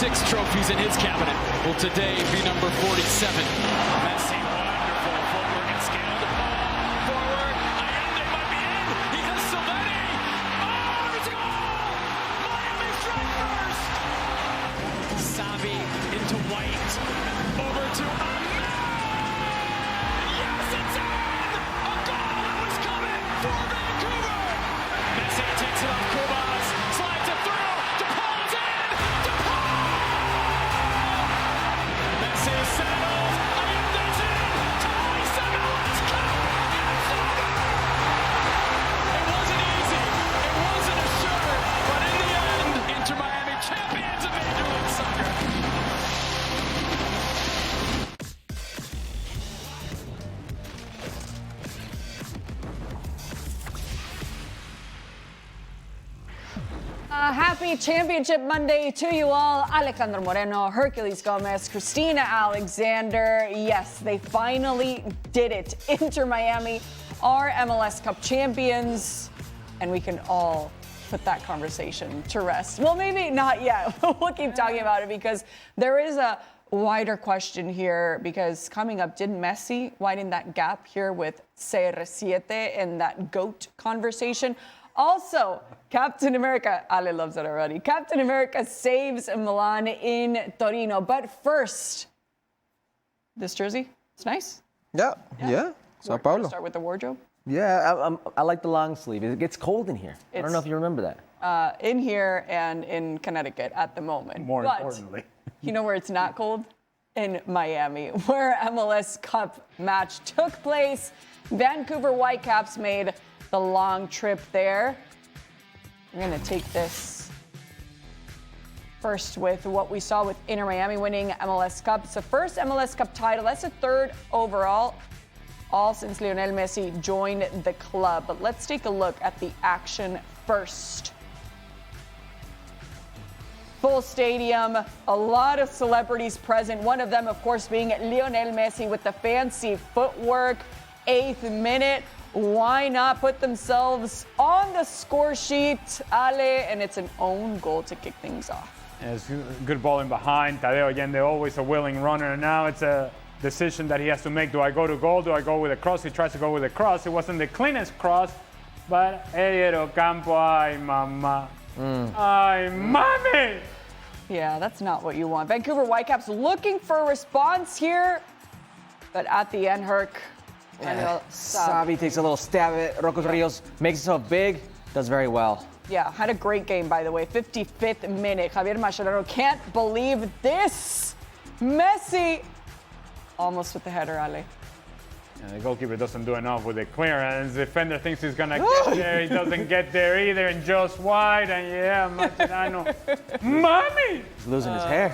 6 trophies in his cabinet. Will today be number 47. Messi, wonderful footwork and skill. The ball forward. Allende might be in. He has Silvetti. Oh, it's a goal! Miami strike first. Savi into White. Over to Ahmed. Yes, it's in! A goal that was coming for Vancouver. Messi takes it off Kubas. Slides it through. DePaul's in. DePaul! Messi settles. Allende's in. Ties MLS Cup. It's over. It wasn't easy. It wasn't assured. But in the end, Inter Miami champions of Major League Soccer. Happy Championship Monday to you all. Alejandro Moreno, Herculez Gomez, Cristina Alexander. Yes, they finally did it. Inter Miami are MLS Cup champions, and we can all put that conversation to rest. Well, maybe not yet. We'll keep talking about it because there is a wider question here, because coming up, did Messi widen that gap here with CR7 in that GOAT conversation? Also, Captain America, Ale loves it already. Captain America saves Milan in Torino. But first, this jersey, it's nice. Yeah. Sao Paulo. Start with the wardrobe. Yeah, I like the long sleeve. It gets cold in here. I don't know if you remember that. In here and in Connecticut at the moment. More importantly. You know where it's not cold? In Miami, where MLS Cup match took place. Vancouver Whitecaps made the long trip there. We're going to take this first with what we saw with Inter Miami winning MLS Cup. It's the first MLS Cup title. That's the third overall, all since Lionel Messi joined the club. But let's take a look at the action first. Full stadium, a lot of celebrities present. One of them, of course, being Lionel Messi with the fancy footwork. 8th minute. Why not put themselves on the score sheet, Ale? And it's an own goal to kick things off. It's good ball in behind. Tadeo Allende, always a willing runner. And now it's a decision that he has to make. Do I go to goal? Do I go with a cross? He tries to go with a cross. It wasn't the cleanest cross, but Ediero Campo, ay mama. Ay mami! Yeah, that's not what you want. Vancouver Whitecaps looking for a response here, but at the end, Herc. Savi takes a little stab at it. Rocco Rios makes himself big, does very well. Yeah, had a great game, by the way. 55th minute. Javier Mascherano can't believe this. Messi almost with the header, Ale. And the goalkeeper doesn't do enough with the clearance. The defender thinks he's going to get there. He doesn't get there either. And just wide. And yeah, Mascherano. Mommy! He's losing his hair.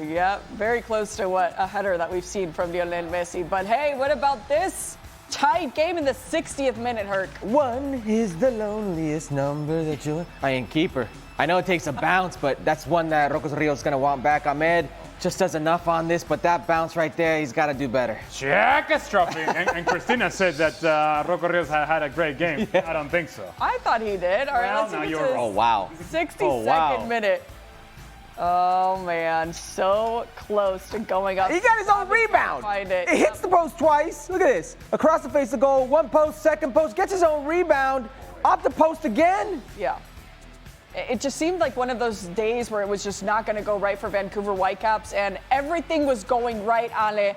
Yeah, very close to a header that we've seen from Lionel Messi. But hey, what about this tight game in the 60th minute, Herc? 1 is the loneliest number that you... I ain't keeper. I know it takes a bounce, but that's one that Rocco Rios is going to want back. Ahmed just does enough on this, but that bounce right there, he's got to do better. Catastrophe. and Cristina said that Rocco Rios had a great game. Yeah. I don't think so. I thought he did. All right, Well, let's now see you're wrong. Oh, wow. 62nd minute. Oh, man. So close to going up. He got his own rebound. Find it. It hits the post twice. Look at this. Across the face of goal, one post, second post, gets his own rebound. Off the post again. Yeah. It just seemed like one of those days where it was just not going to go right for Vancouver Whitecaps, and everything was going right, Ale,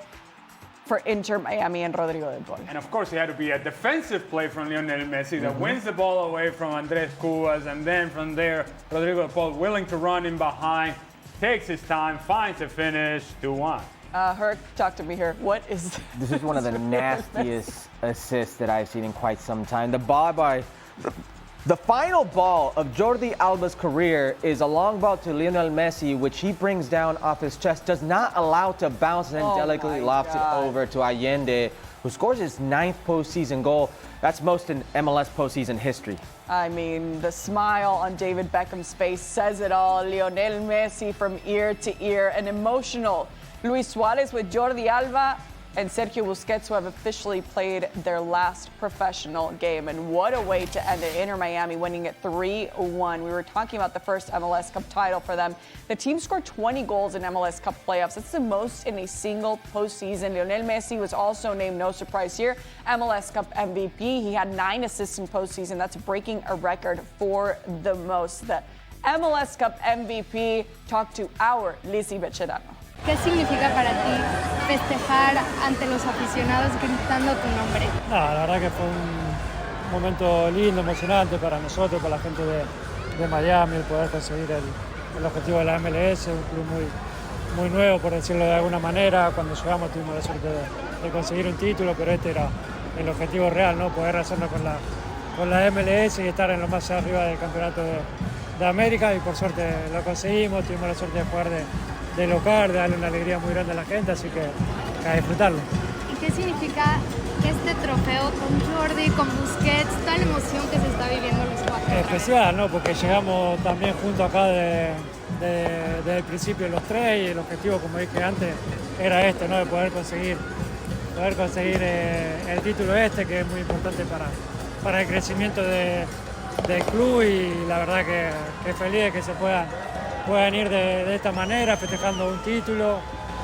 for Inter Miami and Rodrigo de Paul. And of course, it had to be a defensive play from Lionel Messi that wins the ball away from Andres Cubas, and then from there, Rodrigo de Paul willing to run in behind, takes his time, finds a finish, 2-1. Herc, talk to me here. What is This is one of the nastiest assists that I've seen in quite some time. The final ball of Jordi Alba's career is a long ball to Lionel Messi, which he brings down off his chest, does not allow to bounce, and then delicately lofts it over to Allende, who scores his 9th postseason goal. That's most in MLS postseason history. I mean, the smile on David Beckham's face says it all. Lionel Messi from ear to ear, an emotional Luis Suarez with Jordi Alba. and Sergio Busquets, who have officially played their last professional game. And what a way to end it. Inter Miami winning it 3-1. We were talking about the first MLS Cup title for them. The team scored 20 goals in MLS Cup playoffs. That's the most in a single postseason. Lionel Messi was also named, no surprise here, MLS Cup MVP. He had 9 assists in postseason. That's breaking a record for the most. The MLS Cup MVP talked to our Lizzy Becherano. ¿Qué significa para ti festejar ante los aficionados gritando tu nombre? La verdad que fue un momento lindo, emocionante para nosotros, para la gente de Miami, el poder conseguir el objetivo de la MLS, un club muy nuevo, por decirlo de alguna manera. Cuando llegamos tuvimos la suerte de conseguir un título, pero este era el objetivo real, ¿no? Poder hacerlo con la MLS y estar en lo más arriba del campeonato de América, y por suerte lo conseguimos. Tuvimos la suerte de jugar de local, de darle una alegría muy grande a la gente, así que a disfrutarlo. ¿Y qué significa este trofeo con Jordi, con Busquets, toda la emoción que se está viviendo los cuatro? Especial, ¿no? Porque llegamos también juntos acá desde el principio los tres, y el objetivo, como dije antes, era este, ¿no? De poder conseguir el título que es muy importante para el crecimiento del club, y la verdad que feliz de que se puedan ir de esta manera, festejando un título.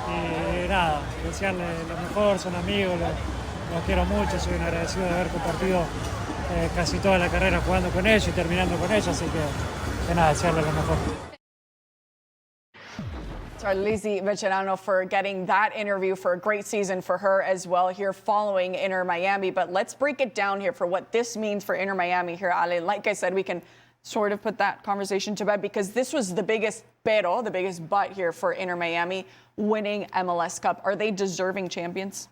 Y nada, desearle lo mejor, son amigos, los quiero mucho, soy un agradecido de haber compartido casi toda la carrera jugando con ellos y terminando con ellos, así que nada, desearle lo mejor. To our Lizzy Becherano for getting that interview, for a great season for her as well here following Inter Miami. But let's break it down here for what this means for Inter Miami here, Ale. Like I said, we can sort of put that conversation to bed because this was the biggest but here for Inter Miami winning MLS Cup. Are they deserving champions?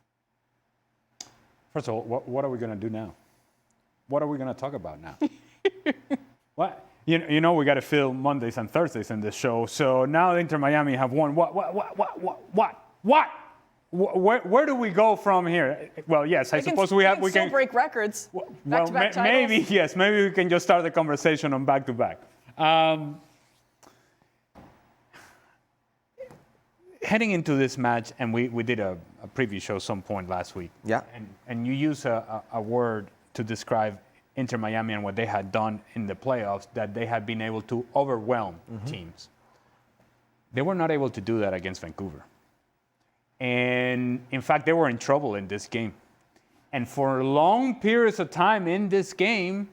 First of all, what are we going to do now? What are we going to talk about now? What? You know we got to fill Mondays and Thursdays in this show. So now Inter Miami have won. What? Where do we go from here? Well, yes, I suppose we can still break records. Well, maybe yes. Maybe we can just start the conversation on back-to-back. Heading into this match, and we did a preview show some point last week. Yeah. And you use a word to describe Inter Miami and what they had done in the playoffs, that they had been able to overwhelm teams. They were not able to do that against Vancouver. And in fact, they were in trouble in this game. And for long periods of time in this game,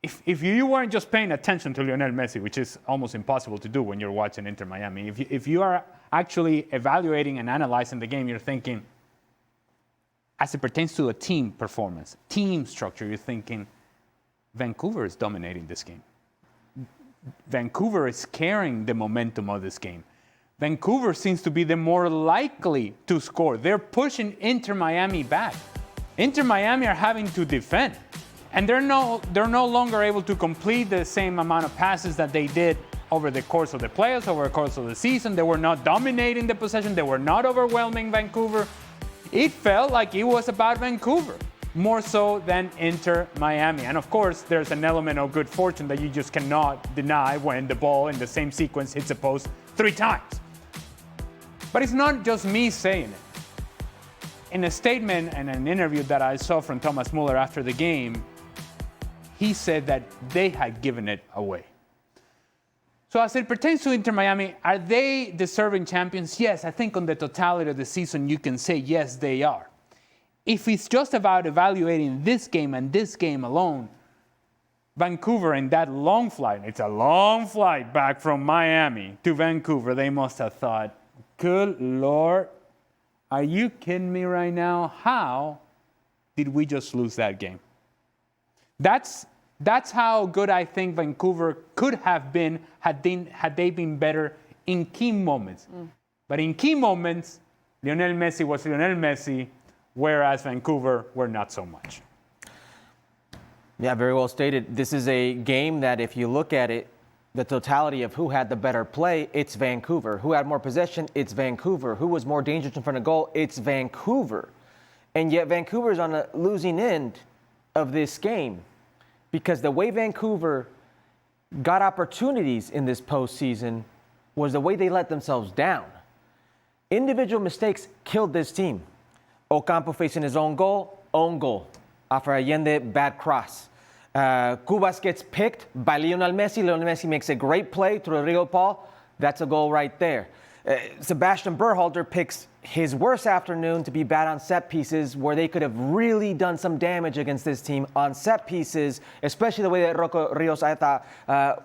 if you weren't just paying attention to Lionel Messi, which is almost impossible to do when you're watching Inter Miami, if you are actually evaluating and analyzing the game, you're thinking, as it pertains to a team performance, team structure, you're thinking, Vancouver is dominating this game. Vancouver is carrying the momentum of this game. Vancouver seems to be the more likely to score. They're pushing Inter Miami back. Inter Miami are having to defend. And they're no longer able to complete the same amount of passes that they did over the course of the playoffs, over the course of the season. They were not dominating the possession. They were not overwhelming Vancouver. It felt like it was about Vancouver, more so than Inter Miami. And of course, there's an element of good fortune that you just cannot deny when the ball in the same sequence hits a post 3 times. But it's not just me saying it. In a statement and an interview that I saw from Thomas Muller after the game, he said that they had given it away. So as it pertains to Inter Miami, are they deserving champions? Yes, I think on the totality of the season, you can say yes, they are. If it's just about evaluating this game and this game alone, Vancouver in that long flight, it's a long flight back from Miami to Vancouver, they must have thought, good Lord, are you kidding me right now? How did we just lose that game? That's how good I think Vancouver could have been had they been better in key moments. But in key moments, Lionel Messi was Lionel Messi, whereas Vancouver were not so much. Yeah, very well stated. This is a game that if you look at it, the totality of who had the better play, it's Vancouver. Who had more possession, it's Vancouver. Who was more dangerous in front of goal, it's Vancouver. And yet Vancouver's on the losing end of this game because the way Vancouver got opportunities in this postseason was the way they let themselves down. Individual mistakes killed this team. Ocampo facing his own goal. After Allende, bad cross. Cubas gets picked by Lionel Messi. Lionel Messi makes a great play to Rodrigo Paul. That's a goal right there. Sebastian Berhalter picks his worst afternoon to be bad on set pieces, where they could have really done some damage against this team on set pieces, especially the way that Rocco Rios, I thought,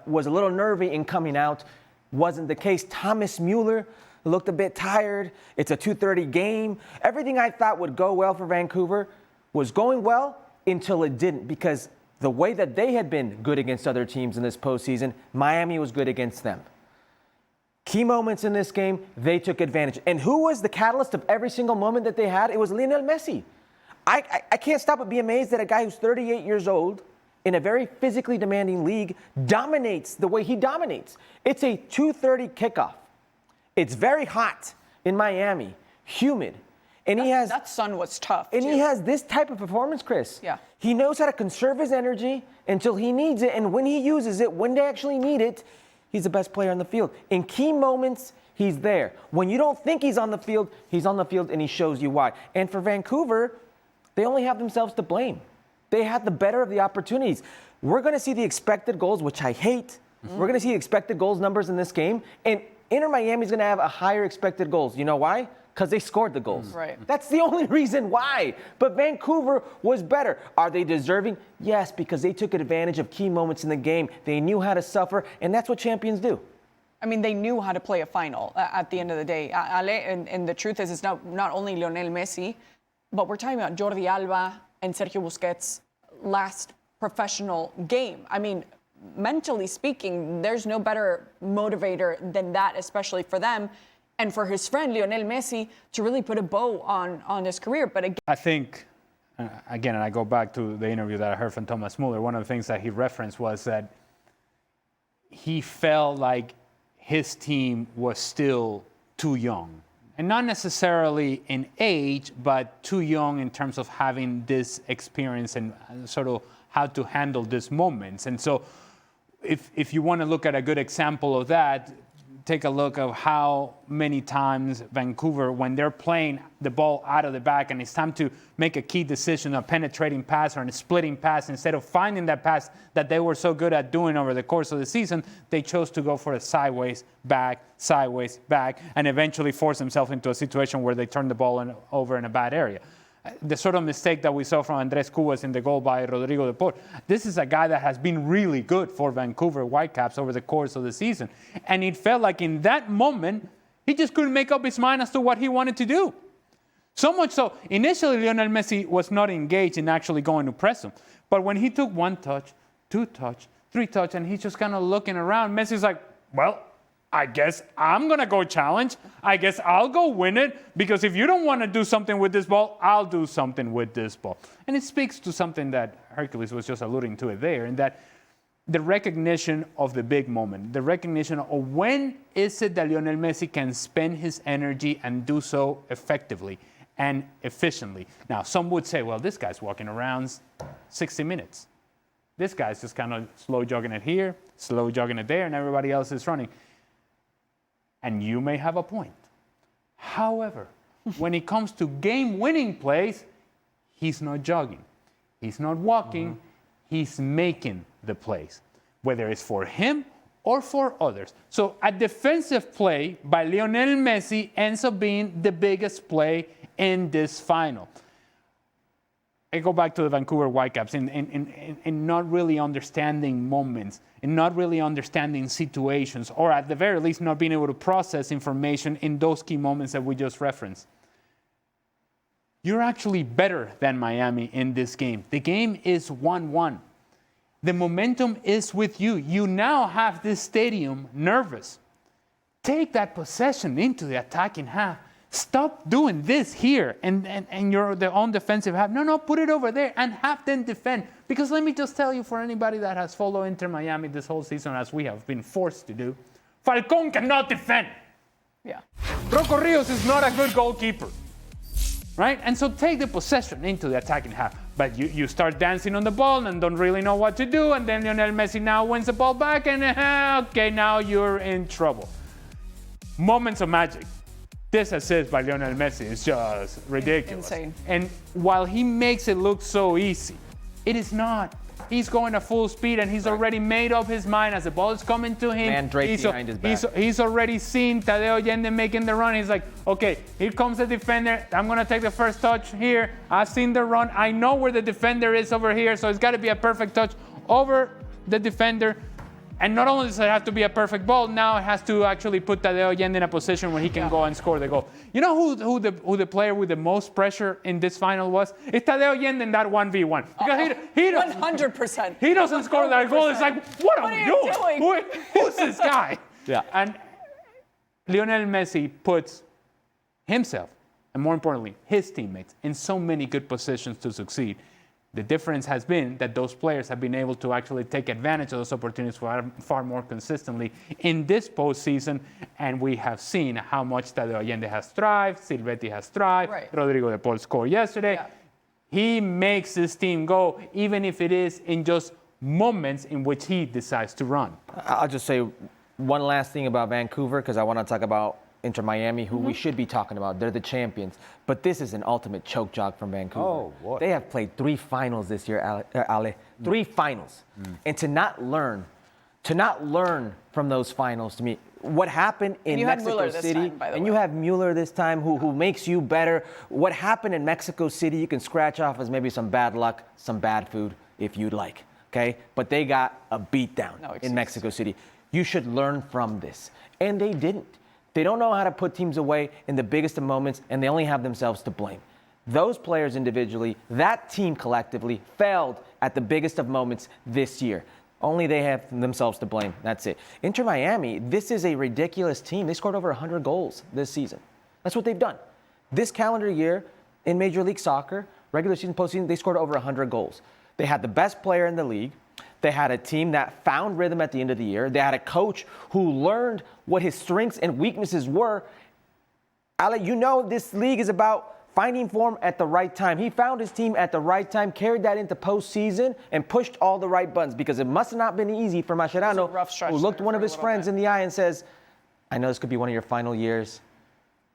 was a little nervy in coming out. Wasn't the case. Thomas Mueller looked a bit tired. It's a 2:30 game. Everything I thought would go well for Vancouver was going well until it didn't, because the way that they had been good against other teams in this postseason, Miami was good against them. Key moments in this game, they took advantage. And who was the catalyst of every single moment that they had? It was Lionel Messi. I can't stop but be amazed that a guy who's 38 years old in a very physically demanding league dominates the way he dominates. It's a 2:30 kickoff. It's very hot in Miami, humid. And that sun was tough. And too. he has this type of performance, Chris. Yeah. He knows how to conserve his energy until he needs it. And when he uses it, when they actually need it, he's the best player on the field. In key moments, he's there. When you don't think he's on the field, and he shows you why. And for Vancouver, they only have themselves to blame. They had the better of the opportunities. We're going to see the expected goals, which I hate. Mm-hmm. We're going to see expected goals numbers in this game. And Inter Miami's going to have a higher expected goals. You know why? Because they scored the goals. Right. That's the only reason why. But Vancouver was better. Are they deserving? Yes, because they took advantage of key moments in the game. They knew how to suffer, and that's what champions do. I mean, they knew how to play a final at the end of the day. Ale, and the truth is, it's not only Lionel Messi, but we're talking about Jordi Alba and Sergio Busquets' last professional game. I mean, mentally speaking, there's no better motivator than that, especially for them. And for his friend, Lionel Messi, to really put a bow on his career. But again, I think, again, and I go back to the interview that I heard from Thomas Muller, one of the things that he referenced was that he felt like his team was still too young. And not necessarily in age, but too young in terms of having this experience and sort of how to handle these moments. And so if you want to look at a good example of that, take a look of how many times Vancouver, when they're playing the ball out of the back and it's time to make a key decision, a penetrating pass or a splitting pass, instead of finding that pass that they were so good at doing over the course of the season, they chose to go for a sideways, back, and eventually force themselves into a situation where they turn the ball over in a bad area. The sort of mistake that we saw from Andres Cubas in the goal by Rodrigo de Paul. This is a guy that has been really good for Vancouver Whitecaps over the course of the season. And it felt like in that moment, he just couldn't make up his mind as to what he wanted to do. So much so, initially Lionel Messi was not engaged in actually going to press him. But when he took 1 touch, 2 touch, 3 touch, and he's just kind of looking around, Messi's like, well, I guess I'm going to go challenge. I guess I'll go win it, because if you don't want to do something with this ball, I'll do something with this ball. And it speaks to something that Herculez was just alluding to it there, in that the recognition of the big moment, the recognition of when is it that Lionel Messi can spend his energy and do so effectively and efficiently. Now, some would say, well, this guy's walking around 60 minutes. This guy's just kind of slow jogging it here, slow jogging it there, and everybody else is running. And you may have a point. However, when it comes to game-winning plays, he's not jogging. He's not walking. He's making the plays, whether it's for him or for others. So a defensive play by Lionel Messi ends up being the biggest play in this final. I go back to the Vancouver Whitecaps in not really understanding moments, in not really understanding situations, or at the very least not being able to process information in those key moments that we just referenced. You're actually better than Miami in this game. The game is 1-1. The momentum is with you. You now have this stadium nervous. Take that possession into the attacking half. Stop doing this here and you're the own defensive half. No, put it over there and have them defend. Because let me just tell you, for anybody that has followed Inter Miami this whole season, as we have been forced to do, Falcón cannot defend. yeah. Rocco Rios is not a good goalkeeper. Right? And so take the possession into the attacking half. But you start dancing on the ball and don't really know what to do. And then Lionel Messi now wins the ball back. And okay, now you're in trouble. Moments of magic. this assist by Lionel Messi is just ridiculous. Insane. And while he makes it look so easy, it is not. He's going at full speed, and he's already made up his mind as the ball is coming to him. Man draped behind his back. He's already seen Tadeo Allende making the run. He's like, okay, here comes the defender. I'm going to take the first touch here. I've seen the run. I know where the defender is over here, so it's got to be a perfect touch over the defender. And not only does it have to be a perfect ball, now it has to actually put Tadeo Allende in a position where he can go and score the goal. You know who the player with the most pressure in this final was? It's Tadeo Allende in that 1v1. Because he 100%. He doesn't score that goal. It's like, what are we doing? Who's this guy? Yeah. And Lionel Messi puts himself, and more importantly, his teammates, in so many good positions to succeed. The difference has been that those players have been able to actually take advantage of those opportunities far more consistently in this postseason, and we have seen how much Tadeo Allende has thrived, Silvetti has thrived, Rodrigo de Paul scored yesterday. Yeah. He makes his team go, even if it is in just moments in which he decides to run. I'll just say one last thing about Vancouver, because I want to talk about Inter Miami, who we should be talking about. They're the champions. But this is an ultimate choke job from Vancouver. Oh, boy. They have played 3 finals this year, Ale. 3 finals. And to not learn from those finals, to me, what happened in Mexico City, and you have Mueller this time, who makes you better. What happened in Mexico City, you can scratch off as maybe some bad luck, some bad food, if you'd like. Okay? But they got a beatdown in Mexico City. You should learn from this. And they didn't. They don't know how to put teams away in the biggest of moments, and they only have themselves to blame. Those players individually, that team collectively, failed at the biggest of moments this year. Only they have themselves to blame. That's it. Inter Miami, this is a ridiculous team. They scored over 100 goals this season. That's what they've done. This calendar year in Major League Soccer, regular season, postseason, they scored over 100 goals. They had the best player in the league. They had a team that found rhythm at the end of the year. They had a coach who learned what his strengths and weaknesses were. Ale, you know this league is about finding form at the right time. He found his team at the right time, carried that into postseason, and pushed all the right buttons, because it must have not been easy for Mascherano, who looked one of his friends in the eye and says, I know this could be one of your final years,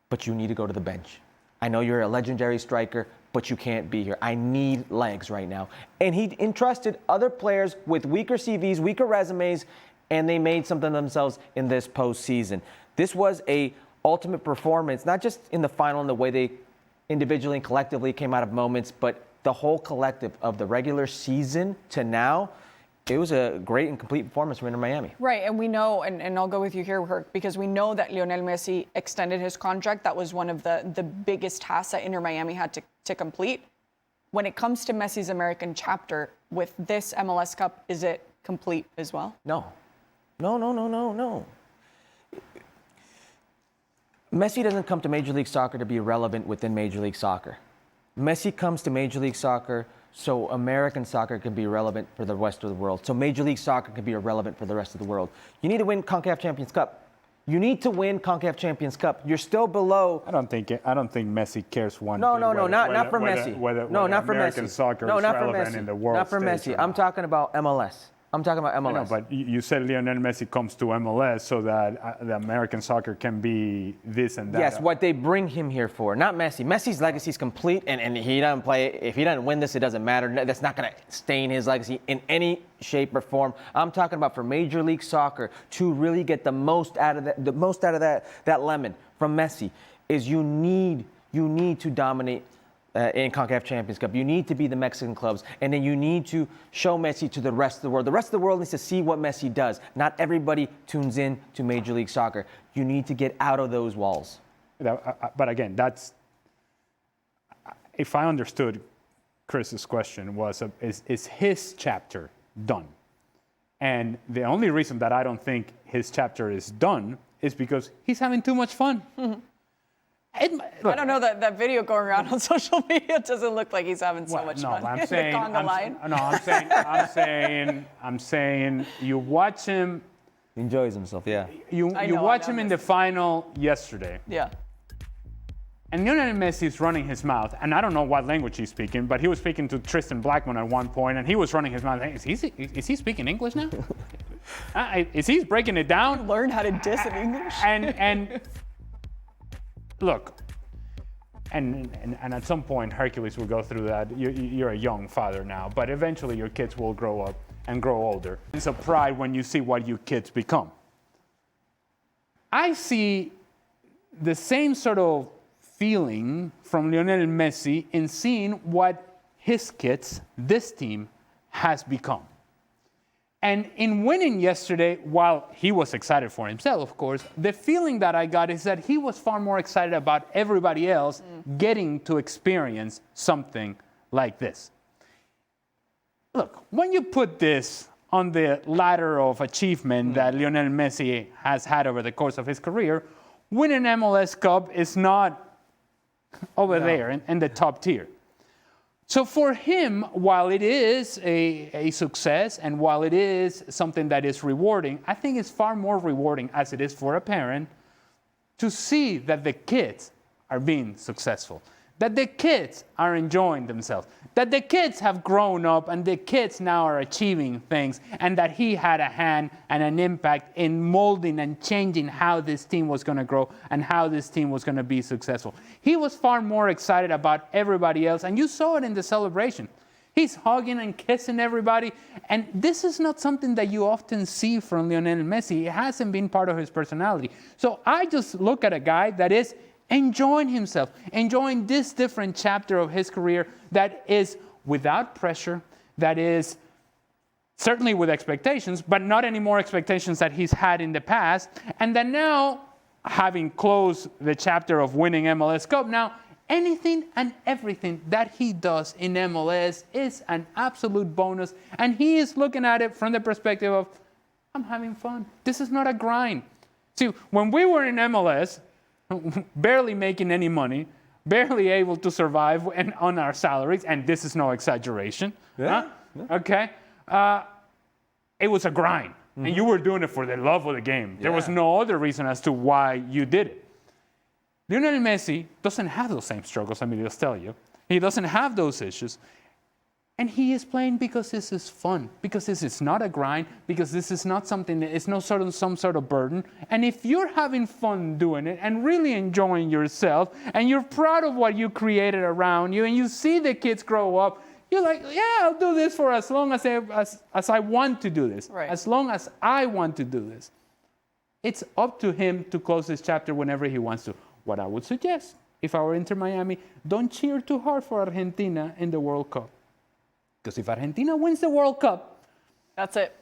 but you need to go to the bench. I know you're a legendary striker, but you can't be here. I need legs right now. And he entrusted other players with weaker CVs, weaker resumes, and they made something of themselves in this postseason. This was a ultimate performance, not just in the final and the way they individually and collectively came out of moments, but the whole collective of the regular season to now. It was a great and complete performance from Inter Miami. Right, and we know, and I'll go with you here, Herc, because we know that Lionel Messi extended his contract. That was one of the biggest tasks that Inter Miami had to complete. When it comes to Messi's American chapter, with this MLS Cup, is it complete as well? No. Messi doesn't come to Major League Soccer to be relevant within Major League Soccer. Messi comes to Major League Soccer so American soccer can be relevant for the rest of the world. So Major League Soccer can be relevant for the rest of the world. You need to win CONCACAF Champions Cup. You need to win CONCACAF Champions Cup. You're still below. I don't think Messi cares one. No, not for Messi. Not for American Messi. soccer No, is not for relevant Messi. in the world. Not for stage Messi. or I'm not. talking about MLS. I'm talking about MLS. I know, but you said Lionel Messi comes to MLS so that the American soccer can be this and that. Yes, what they bring him here for, not Messi. Messi's legacy is complete, and he doesn't play. If he doesn't win this, it doesn't matter. That's not going to stain his legacy in any shape or form. I'm talking about for Major League Soccer to really get the most out of that lemon from Messi is you need to dominate. In CONCACAF Champions Cup. You need to be the Mexican clubs, and then you need to show Messi to the rest of the world. The rest of the world needs to see what Messi does. Not everybody tunes in to Major League Soccer. You need to get out of those walls. But again, that's, if I understood Chris's question, is his chapter done? And the only reason that I don't think his chapter is done is because he's having too much fun. Mm-hmm. I don't know, that video going around on social media doesn't look like he's having so much fun. I'm saying, I'm saying, you watch him. He enjoys himself, yeah. You watch him in the final yesterday. Yeah. And Lionel Messi is running his mouth, and I don't know what language he's speaking, but he was speaking to Tristan Blackman at one point, and he was running his mouth. Is he speaking English now? Is he breaking it down? Learn how to diss in English. And look, and at some point, Herculez will go through that. You're a young father now, but eventually your kids will grow up and grow older. It's a pride when you see what your kids become. I see the same sort of feeling from Lionel Messi in seeing what his kids, this team, has become. And in winning yesterday, while he was excited for himself, of course, the feeling that I got is that he was far more excited about everybody else getting to experience something like this. Look, when you put this on the ladder of achievement that Lionel Messi has had over the course of his career, winning MLS Cup is not over there in the top tier. So for him, while it is a success and while it is something that is rewarding, I think it's far more rewarding, as it is for a parent, to see that the kids are being successful, that the kids are enjoying themselves, that the kids have grown up and the kids now are achieving things, and that he had a hand and an impact in molding and changing how this team was going to grow and how this team was going to be successful. He was far more excited about everybody else, and you saw it in the celebration. He's hugging and kissing everybody, and this is not something that you often see from Lionel Messi. It hasn't been part of his personality. So I just look at a guy that is enjoying himself, enjoying this different chapter of his career that is without pressure, that is certainly with expectations, but not any more expectations that he's had in the past. And then now, having closed the chapter of winning MLS Cup, now anything and everything that he does in MLS is an absolute bonus. And he is looking at it from the perspective of, I'm having fun. This is not a grind. See, when we were in MLS, barely making any money, barely able to survive on our salaries, and this is no exaggeration. Okay? It was a grind, and you were doing it for the love of the game. There was no other reason as to why you did it. Lionel Messi doesn't have those same struggles, let me just tell you. He doesn't have those issues. And he is playing because this is fun, because this is not a grind, because this is not something that is some sort of burden. And if you're having fun doing it and really enjoying yourself, and you're proud of what you created around you, and you see the kids grow up, you're like, yeah, I'll do this for as long as I want to do this, as long as I want to do this. It's up to him to close this chapter whenever he wants to. What I would suggest, if I were Inter Miami, don't cheer too hard for Argentina in the World Cup. Because if Argentina wins the World Cup, that's it.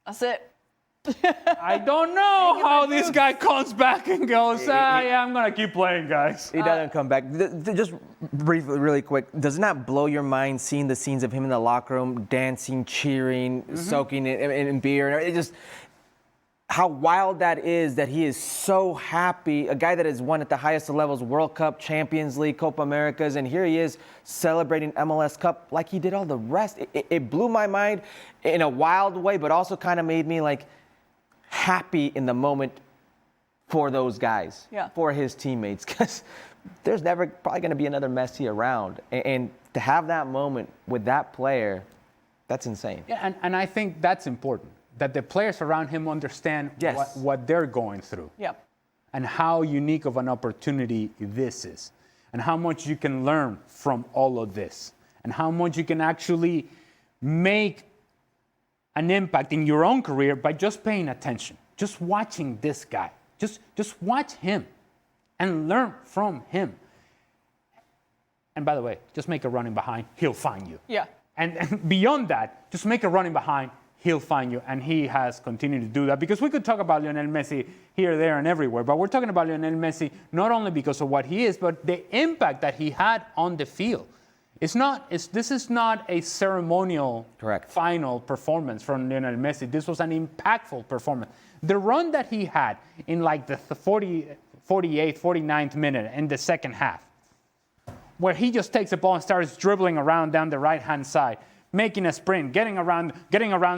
That's it. I don't know how this guy comes back and goes, yeah, I'm going to keep playing, guys. He doesn't come back. Just briefly, really quick, doesn't that blow your mind seeing the scenes of him in the locker room, dancing, cheering, soaking in beer? It just, how wild that is that he is so happy, a guy that has won at the highest of levels, World Cup, Champions League, Copa Americas, and here he is celebrating MLS Cup like he did all the rest. It blew my mind in a wild way, but also kind of made me like happy in the moment for those guys, for his teammates, because there's never probably going to be another Messi around. And to have that moment with that player, that's insane. Yeah, and I think that's important, that the players around him understand what they're going through. And how unique of an opportunity this is. And how much you can learn from all of this. And how much you can actually make an impact in your own career by just paying attention, just watching this guy. Just watch him and learn from him. And by the way, just make a running behind, he'll find you. And beyond that, just make a running behind, he'll find you. And he has continued to do that, because we could talk about Lionel Messi here, there, and everywhere, but we're talking about Lionel Messi not only because of what he is, but the impact that he had on the field. This is not a ceremonial final performance from Lionel Messi. This was an impactful performance. The run that he had in like the 48th, 49th minute in the second half, where he just takes the ball and starts dribbling around down the right-hand side, making a sprint, getting around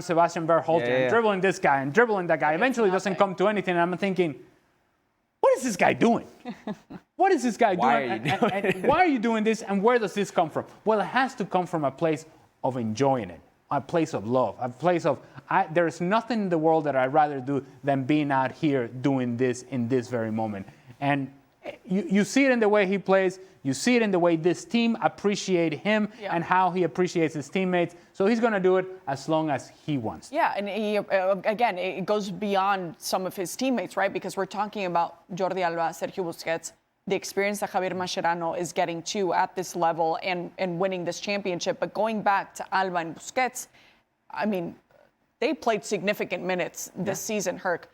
Sebastian Berhalter, and dribbling this guy and dribbling that guy. Eventually doesn't come to anything. And I'm thinking, what is this guy doing? What is this guy doing? And why are you doing this? And where does this come from? Well, it has to come from a place of enjoying it, a place of love, a place of, there's nothing in the world that I'd rather do than being out here doing this in this very moment. And You see it in the way he plays. You see it in the way this team appreciate him and how he appreciates his teammates. So he's going to do it as long as he wants. Yeah, and he, again, it goes beyond some of his teammates, right? Because we're talking about Jordi Alba, Sergio Busquets, the experience that Javier Mascherano is getting to at this level and winning this championship. But going back to Alba and Busquets, I mean, they played significant minutes this season, Herc.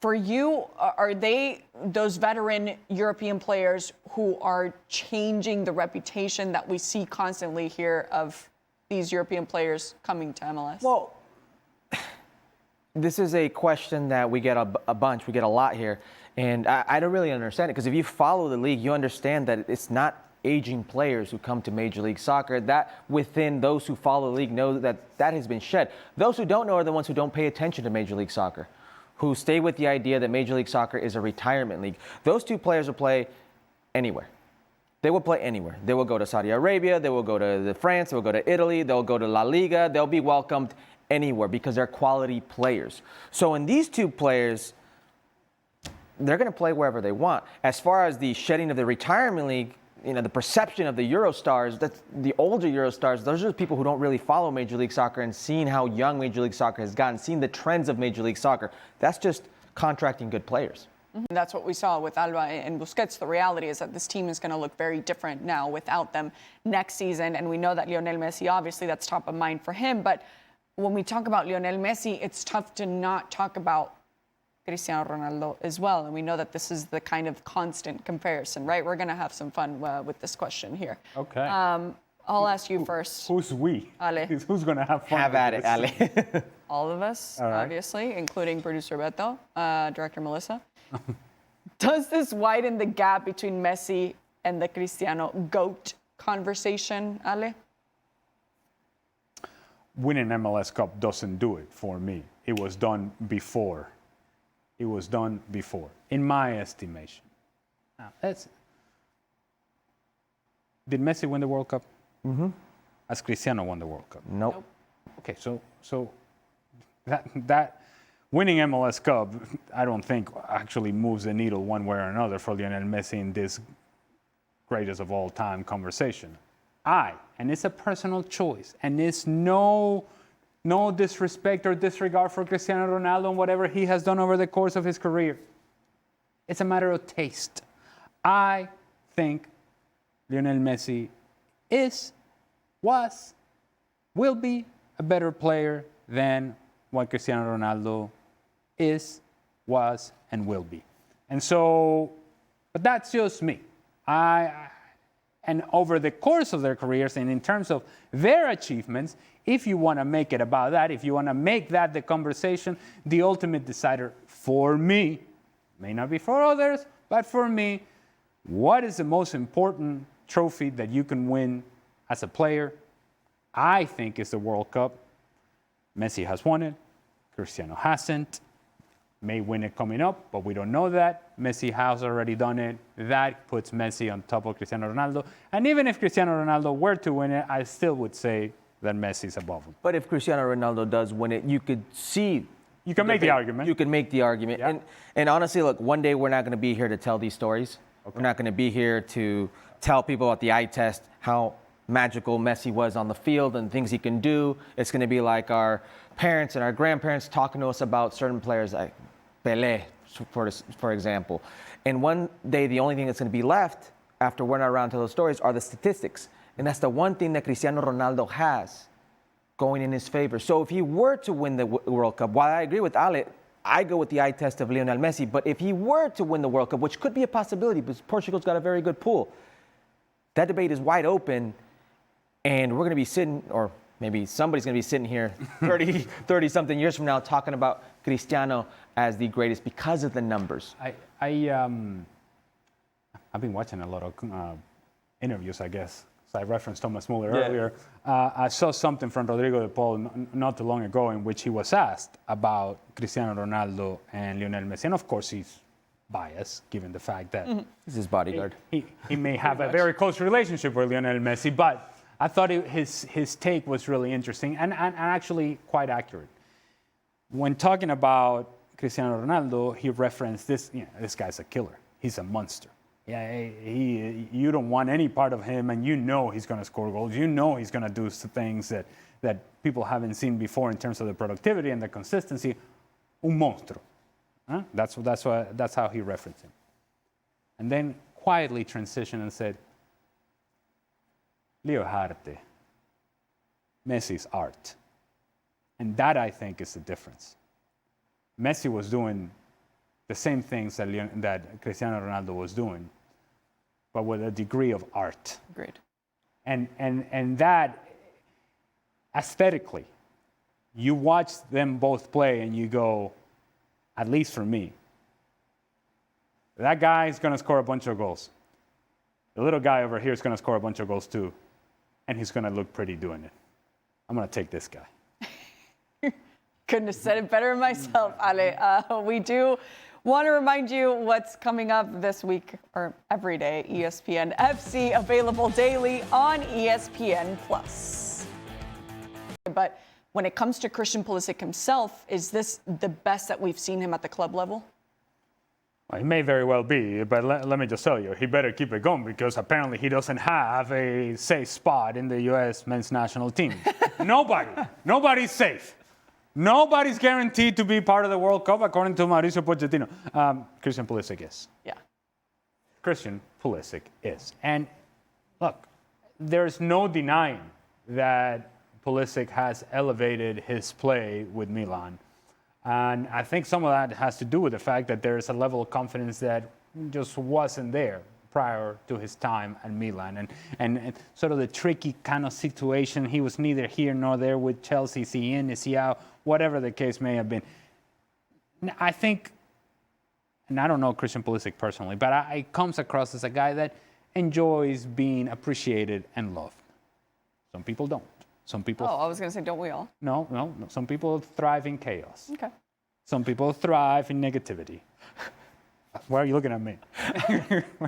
For you, are they those veteran European players who are changing the reputation that we see constantly here of these European players coming to MLS? Well, this is a question that we get a bunch. We get a lot here. And I don't really understand it because if you follow the league, you understand that it's not aging players who come to Major League Soccer. That within those who follow the league know that has been shed. Those who don't know are the ones who don't pay attention to Major League Soccer, who stay with the idea that Major League Soccer is a retirement league. Those two players will play anywhere. They will play anywhere. They will go to Saudi Arabia, they will go to France, they will go to Italy, they'll go to La Liga, they'll be welcomed anywhere because they're quality players. So in these two players, they're going to play wherever they want. As far as the shedding of the retirement league, the perception of the Eurostars, that's the older Eurostars, those are the people who don't really follow Major League Soccer and seeing how young Major League Soccer has gotten, seeing the trends of Major League Soccer. That's just contracting good players. Mm-hmm. That's what we saw with Alba and Busquets. The reality is that this team is going to look very different now without them next season. And we know that Lionel Messi, obviously, that's top of mind for him. But when we talk about Lionel Messi, it's tough to not talk about Cristiano Ronaldo as well. And we know that this is the kind of constant comparison, right? We're going to have some fun with this question here. Okay. I'll ask you first. Who's we? Ale. Who's going to have fun? Have at it, Ale. All of us, All right. obviously, including producer Beto, director Melissa. Does this widen the gap between Messi and the Cristiano GOAT conversation, Ale? Winning MLS Cup doesn't do it for me. It was done before. It was done before, in my estimation. Now, did Messi win the World Cup? Mm-hmm. Has Cristiano won the World Cup? Nope. Okay, so that winning MLS Cup, I don't think actually moves the needle one way or another for Lionel Messi in this greatest of all time conversation. And it's a personal choice, and it's no disrespect or disregard for Cristiano Ronaldo and whatever he has done over the course of his career. It's a matter of taste. I think Lionel Messi will be a better player than what Cristiano Ronaldo was, and will be. And so, but that's just me. And over the course of their careers and in terms of their achievements, if you want to make it about that, if you want to make that the conversation, the ultimate decider for me, may not be for others, but for me, what is the most important trophy that you can win as a player? I think it's the World Cup. Messi has won it. Cristiano hasn't. May win it coming up, but we don't know that. Messi has already done it. That puts Messi on top of Cristiano Ronaldo. And even if Cristiano Ronaldo were to win it, I still would say that Messi's above him. But if Cristiano Ronaldo does win it, you could see. You can make the argument. You can make the argument. Yeah. And honestly, look, one day we're not going to be here to tell these stories. Okay. We're not going to be here to tell people at the eye test how magical Messi was on the field and things he can do. It's going to be like our parents and our grandparents talking to us about certain players like Pelé, for example. And one day, the only thing that's going to be left after we're not around to those stories are the statistics. And that's the one thing that Cristiano Ronaldo has going in his favor. So if he were to win the World Cup, while I agree with Ale, I go with the eye test of Lionel Messi. But if he were to win the World Cup, which could be a possibility because Portugal's got a very good pool, that debate is wide open. And we're going to be sitting, or maybe somebody's going to be sitting here 30-something years from now talking about Cristiano as the greatest because of the numbers. I've been watching a lot of interviews, I guess. So I referenced Thomas Muller earlier. I saw something from Rodrigo de Paul not too long ago in which he was asked about Cristiano Ronaldo and Lionel Messi. And of course, he's biased, given the fact that he's his bodyguard. He may have a very close relationship with Lionel Messi, but I thought his take was really interesting and actually quite accurate. When talking about Cristiano Ronaldo, he referenced this. This guy's a killer. he's a monster. Yeah, you don't want any part of him, and you know he's going to score goals. You know he's going to do things that people haven't seen before in terms of the productivity and the consistency. Un monstruo. Huh? That's how he referenced him. And then quietly transitioned and said, Leo arte. Messi's art. And that, I think, is the difference. Messi was doing the same things that Cristiano Ronaldo was doing, but with a degree of art. Agreed. And that, aesthetically, you watch them both play and you go, at least for me, that guy is going to score a bunch of goals. The little guy over here is going to score a bunch of goals too, and he's going to look pretty doing it. I'm going to take this guy. Couldn't have said it better myself, Ale. We do want to remind you what's coming up this week or every day. ESPN FC available daily on ESPN+. But when it comes to Christian Pulisic himself, is this the best that we've seen him at the club level? Well, he may very well be, but let me just tell you, he better keep it going because apparently he doesn't have a safe spot in the U.S. men's national team. Nobody's safe. Nobody's guaranteed to be part of the World Cup, according to Mauricio Pochettino. Christian Pulisic is. Yeah. Christian Pulisic is. And look, there's no denying that Pulisic has elevated his play with Milan. And I think some of that has to do with the fact that there is a level of confidence that just wasn't there prior to his time at Milan. And sort of the tricky kind of situation, he was neither here nor there with Chelsea. Is he in, is he out, whatever the case may have been. I think, and I don't know Christian Pulisic personally, but he comes across as a guy that enjoys being appreciated and loved. Some people don't. Some people. Oh, I was going to say, don't we all? No. Some people thrive in chaos. Okay. Some people thrive in negativity. Why are you looking at me?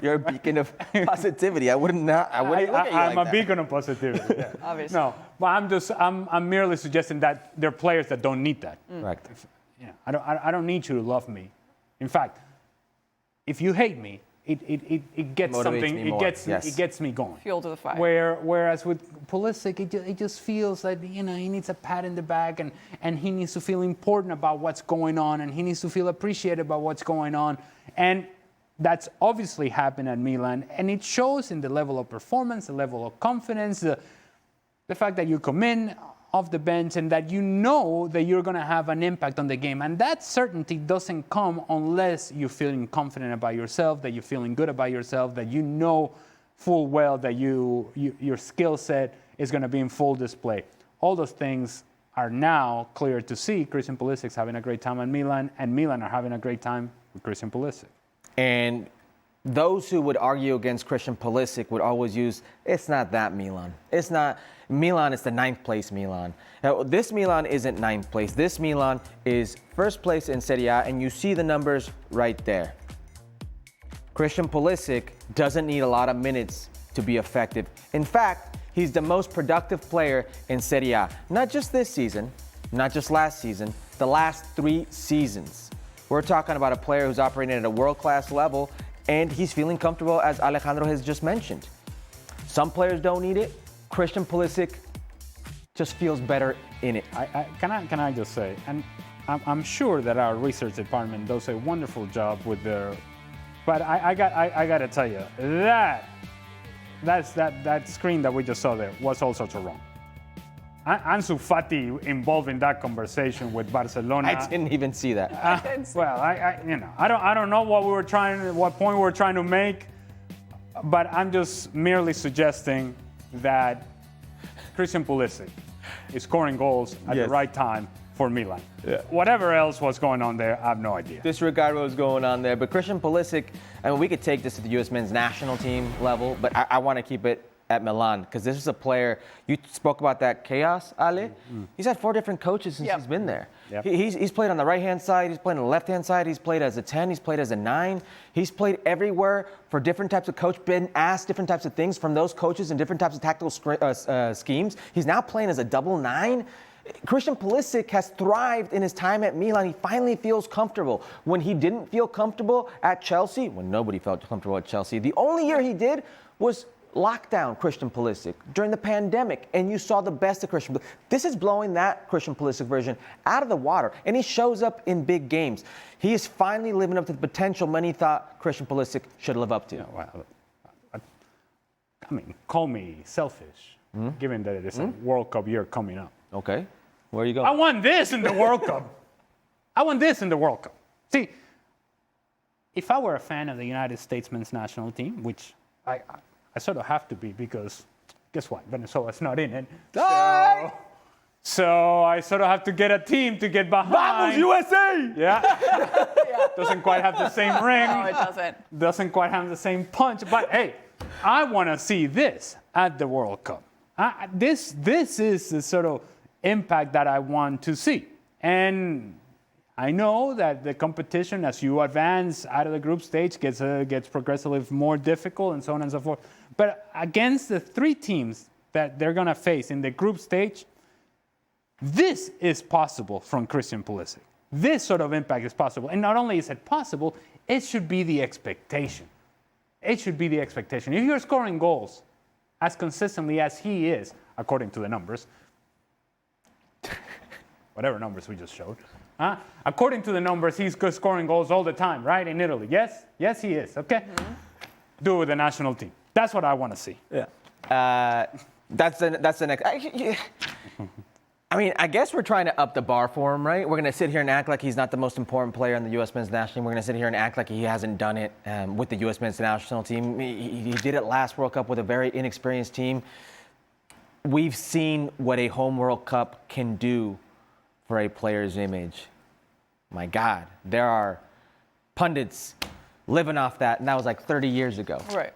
You're a beacon of positivity. I wouldn't look at you I'm like a beacon of positivity. Yeah. Obviously. No, but I'm merely suggesting that there are players that don't need that. Right. Yeah, I don't need you to love me. In fact, if you hate me, it gets Motivates something. me more. It gets me going. Fuel to the fire. Whereas with Pulisic, it just feels like he needs a pat in the back and he needs to feel important about what's going on and he needs to feel appreciated about what's going on. And that's obviously happened at Milan, and it shows in the level of performance, the level of confidence, the fact that you come in off the bench and that you know that you're going to have an impact on the game. And that certainty doesn't come unless you're feeling confident about yourself, that you're feeling good about yourself, that you know full well that your skill set is going to be in full display. All those things are now clear to see. Christian Pulisic's having a great time at Milan, and Milan are having a great time with Christian Pulisic. And those who would argue against Christian Pulisic would always use, it's not that Milan. It's not Milan, it's the 9th place Milan. Now, this Milan isn't 9th place. This Milan is 1st place in Serie A, and you see the numbers right there. Christian Pulisic doesn't need a lot of minutes to be effective. In fact, he's the most productive player in Serie A. Not just this season, not just last season, the last 3 seasons. We're talking about a player who's operating at a world-class level, and he's feeling comfortable, as Alejandro has just mentioned. Some players don't need it. Christian Pulisic just feels better in it. Can I just say, and I'm sure that our research department does a wonderful job with their, but I got to tell you that screen that we just saw there was all sorts of wrong. Ansu Fati involved in that conversation with Barcelona. I didn't even see that. Well, I don't know what point we were trying to make, but I'm just merely suggesting that Christian Pulisic is scoring goals at the right time for Milan. Yeah. Whatever else was going on there, I have no idea. Disregard what was going on there, but Christian Pulisic, I mean, we could take this to the U.S. men's national team level, but I want to keep it at Milan, because this is a player, you spoke about that chaos, Ale. He's had 4 different coaches since he's been there. Yep. He's played on the right-hand side, he's played on the left-hand side, he's played as a 10, he's played as a 9. He's played everywhere for different types of coach, been asked different types of things from those coaches and different types of tactical schemes. He's now playing as a double 9. Christian Pulisic has thrived in his time at Milan. He finally feels comfortable. When he didn't feel comfortable at Chelsea, when nobody felt comfortable at Chelsea, the only year he did was lockdown Christian Pulisic during the pandemic, and you saw the best of Christian Pulisic. This is blowing that Christian Pulisic version out of the water, and he shows up in big games. He is finally living up to the potential many thought Christian Pulisic should live up to. Well, I mean, call me selfish, given that it is a World Cup year coming up. Okay, where are you going? I want this in the World Cup. I want this in the World Cup. See, if I were a fan of the United States men's national team, which I sort of have to be because, guess what? Venezuela's not in it. So I sort of have to get a team to get behind. Vamos, USA! Yeah. Doesn't quite have the same ring. No, it doesn't. Doesn't quite have the same punch. But hey, I want to see this at the World Cup. This is the sort of impact that I want to see. And I know that the competition, as you advance out of the group stage, gets progressively more difficult and so on and so forth. But against the three teams that they're going to face in the group stage, this is possible from Christian Pulisic. This sort of impact is possible. And not only is it possible, it should be the expectation. It should be the expectation. If you're scoring goals as consistently as he is, according to the numbers, whatever numbers we just showed, according to the numbers, he's scoring goals all the time, right, in Italy. Yes? Yes, he is, okay? Do it with the national team. That's what I want to see. Yeah. That's the next. I mean, I guess we're trying to up the bar for him, right? We're going to sit here and act like he's not the most important player on the U.S. men's national team. We're going to sit here and act like he hasn't done it with the U.S. men's national team. He did it last World Cup with a very inexperienced team. We've seen what a home World Cup can do for a player's image. My God, there are pundits living off that, and that was like 30 years ago. Right.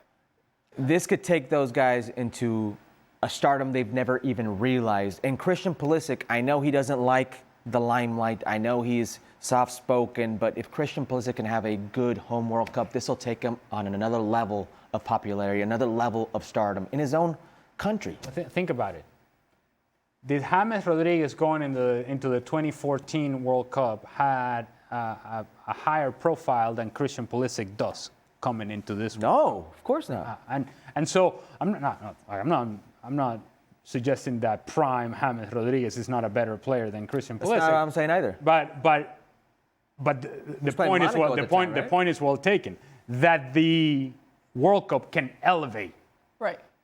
This could take those guys into a stardom they've never even realized. And Christian Pulisic, I know he doesn't like the limelight. I know he's soft-spoken, but if Christian Pulisic can have a good home World Cup, this will take him on another level of popularity, another level of stardom in his own country. Think about it. Did James Rodriguez going into the 2014 World Cup had a higher profile than Christian Pulisic does coming into this? No, of course not. And so I'm not suggesting that prime James Rodriguez is not a better player than Christian Pulisic. That's not what I'm saying either. But the point is well taken. That the World Cup can elevate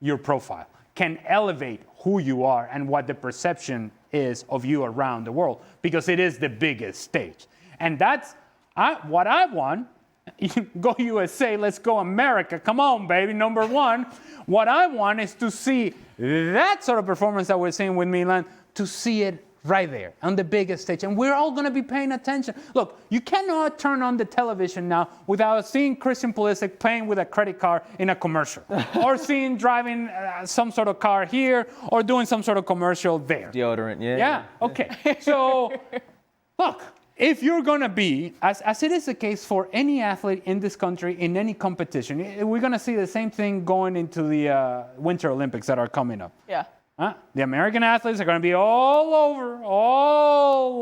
your profile, can elevate who you are and what the perception is of you around the world, because it is the biggest stage. And that's what I want. Go USA, let's go America. Come on, baby, number one. What I want is to see that sort of performance that we're seeing with Milan, to see it right there on the biggest stage. And we're all going to be paying attention. Look, you cannot turn on the television now without seeing Christian Pulisic paying with a credit card in a commercial or seeing driving some sort of car here or doing some sort of commercial there. Deodorant, yeah. Yeah, okay. So, look. If you're going to be, as it is the case for any athlete in this country, in any competition, we're going to see the same thing going into the Winter Olympics that are coming up. Yeah. The American athletes are going to be all